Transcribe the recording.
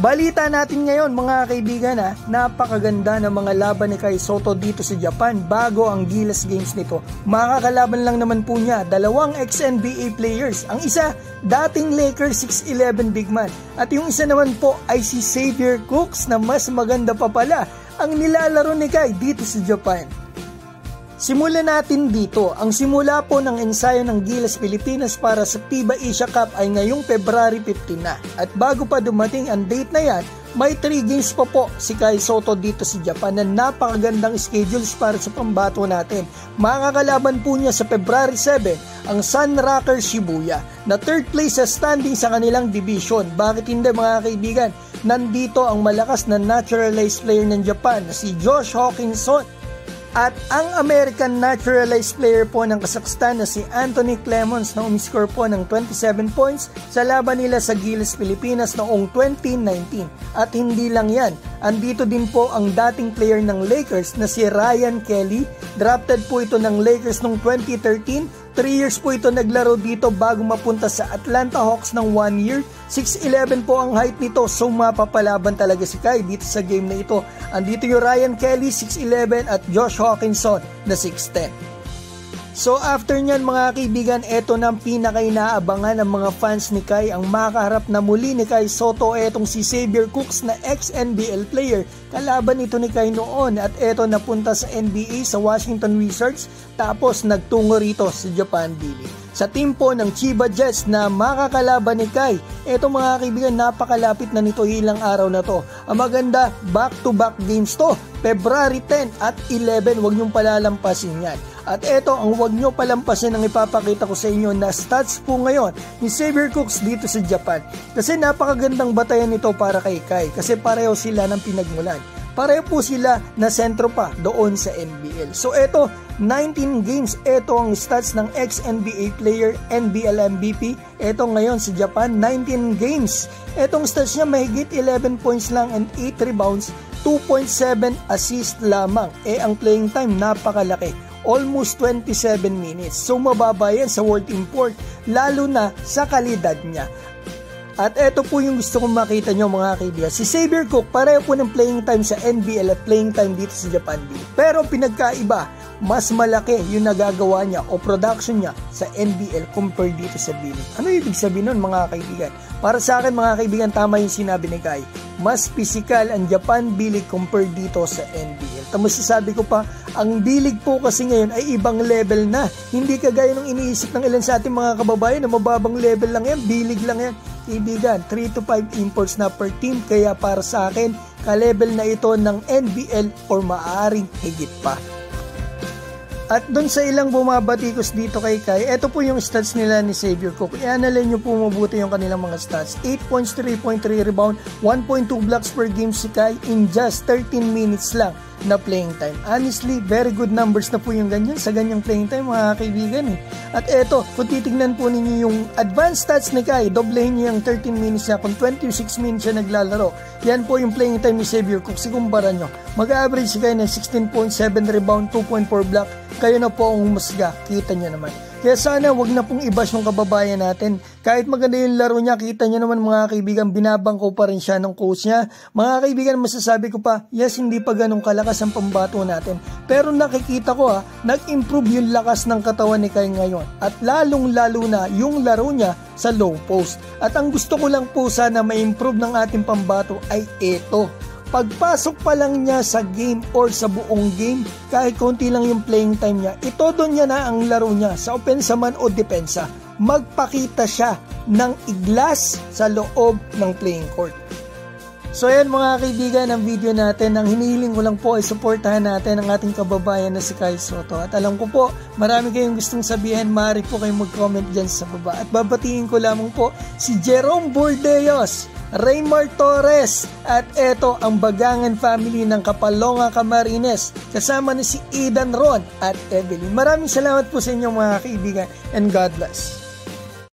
Balita natin ngayon mga kaibigan, napakaganda ng mga laban ni Kai Sotto dito sa Japan bago ang Gilas Games nito. Makakalaban lang naman po niya dalawang ex-NBA players. Ang isa, dating Lakers 6'11" big man. At yung isa naman po ay si Xavier Cooks na mas maganda pa pala ang nilalaro ni Kai dito sa Japan. Simulan natin dito. Ang simula po ng ensayo ng Gilas Pilipinas para sa FIBA Asia Cup ay ngayong February 15 na. At bago pa dumating ang date na yan, may 3 games pa po si Kai Sotto dito sa Japan na napakagandang schedules para sa pambato natin. Makakalaban po niya sa February 7 ang Sun Rockers Shibuya na 3rd place sa standing sa kanilang division. Bakit hindi mga kaibigan? Nandito ang malakas na naturalized player ng Japan na si Josh Hawkinson. At ang American naturalized player po ng Kazakhstan na si Anthony Clemons na umiscore po ng 27 points sa laban nila sa Gilas Pilipinas noong 2019. At hindi lang yan, andito din po ang dating player ng Lakers na si Ryan Kelly. Drafted po ito ng Lakers noong 2013. 3 years po ito naglaro dito bago mapunta sa Atlanta Hawks ng 1 year. 6'11" po ang height nito, so mapapalaban talaga si Kai dito sa game na ito. Andito yung Ryan Kelly 6'11" at Josh Hawkinson na 6'10". So after nyan mga kaibigan, eto na ang pinaka-inaabangan ng mga fans ni Kai, ang makaharap na muli ni Kai Sotto, etong si Xavier Cooks na ex-NBL player. Kalaban ito ni Kai noon at eto napunta sa NBA sa Washington Wizards tapos nagtungo rito sa Japan D-League. Sa team po ng Chiba Jets na makakalaban ni Kai, eto mga kaibigan, napakalapit na nito ilang araw na to. Ang maganda, back-to-back games to, February 10 at 11, huwag niyong palalampasin yan. At eto ang huwag nyo palampasin ang ipapakita ko sa inyo na stats po ngayon ni Xavier Cooks dito sa Japan. Kasi napakagandang batayan nito para kay Kai kasi pareho sila ng pinagmulan. Pareho po sila na sentro pa doon sa NBL. So eto, 19 games, eto ang stats ng ex-NBA player, NBL MVP. Eto ngayon sa Japan, 19 games. Etong stats niya mahigit 11 points lang and 8 rebounds, 2.7 assist lamang. Ang playing time napakalaki. Almost 27 minutes. So mababa yan sa world import, lalo na sa kalidad niya. At eto po yung gusto kong makita nyo mga kaibigan. Si Xavier Cook, pareho po ng playing time sa NBL at playing time dito sa Japan D. Pero pinagkaiba, mas malaki yung nagagawa niya o production niya sa NBL compared dito sa B-League. Ano ibig sabihin nun mga kaibigan? Para sa akin mga kaibigan, tama yung sinabi ni Kai. Mas physical ang Japan B-League compared dito sa NBL. Tapos sasabi ko pa, ang B-League po kasi ngayon ay ibang level na. Hindi kagaya ng iniisip ng ilan sa ating mga kababayan na mababang level lang yan, B-League lang yan. Kaibigan, 3 to 5 imports na per team, kaya para sa akin, ka-level na ito ng NBL or maaaring higit pa. At doon sa ilang bumabatikos dito kay Kai, ito po yung stats nila ni Xavier Cook. I-analyze nyo po mabuti yung kanilang mga stats. 8 points, 3.3 rebound, 1.2 blocks per game si Kai in just 13 minutes lang na playing time. Honestly, very good numbers na po yung ganyan sa ganyang playing time mga kaibigan. At eto, kung titignan po ninyo yung advanced stats ni Kai, doblehin nyo yung 13 minutes niya, kung 26 minutes siya naglalaro. Yan po yung playing time ni Xavier Cook. Sikumpara nyo, mag-average si Kai ng 16.7 rebound, 2.4 block. Kayo na po ang umusga, kita nyo naman. Kaya sana wag na pong i-bash yung kababayan natin. Kahit maganda yung laro niya, kita nyo naman mga kaibigan, binabangko pa rin siya ng coach niya. Mga kaibigan, masasabi ko pa, yes, hindi pa ganun kalakas ang pambato natin. Pero nakikita ko nag-improve yung lakas ng katawan ni Kai ngayon. At lalong-lalo na yung laro niya sa low post. At ang gusto ko lang po sana ma-improve ng ating pambato ay eto. Pagpasok pa lang niya sa game or sa buong game, kahit konti lang yung playing time niya, itodo niya na ang laro niya sa opensa man o depensa. Magpakita siya ng iglas sa loob ng playing court. So ayan mga kaibigan, ang video natin, ang hinihiling ko lang po ay suportahan natin ang ating kababayan na si Kai Sotto. At alam ko po, marami kayong gustong sabihin, maaari po kayong mag-comment dyan sa baba. At babatiin ko lamang po si Jerome Bordeos, Raymar Torres, at eto ang Bagangan family ng Kapalonga, Camarines, kasama ni si Idan Ron at Evelyn. Maraming salamat po sa inyo mga kaibigan and God bless.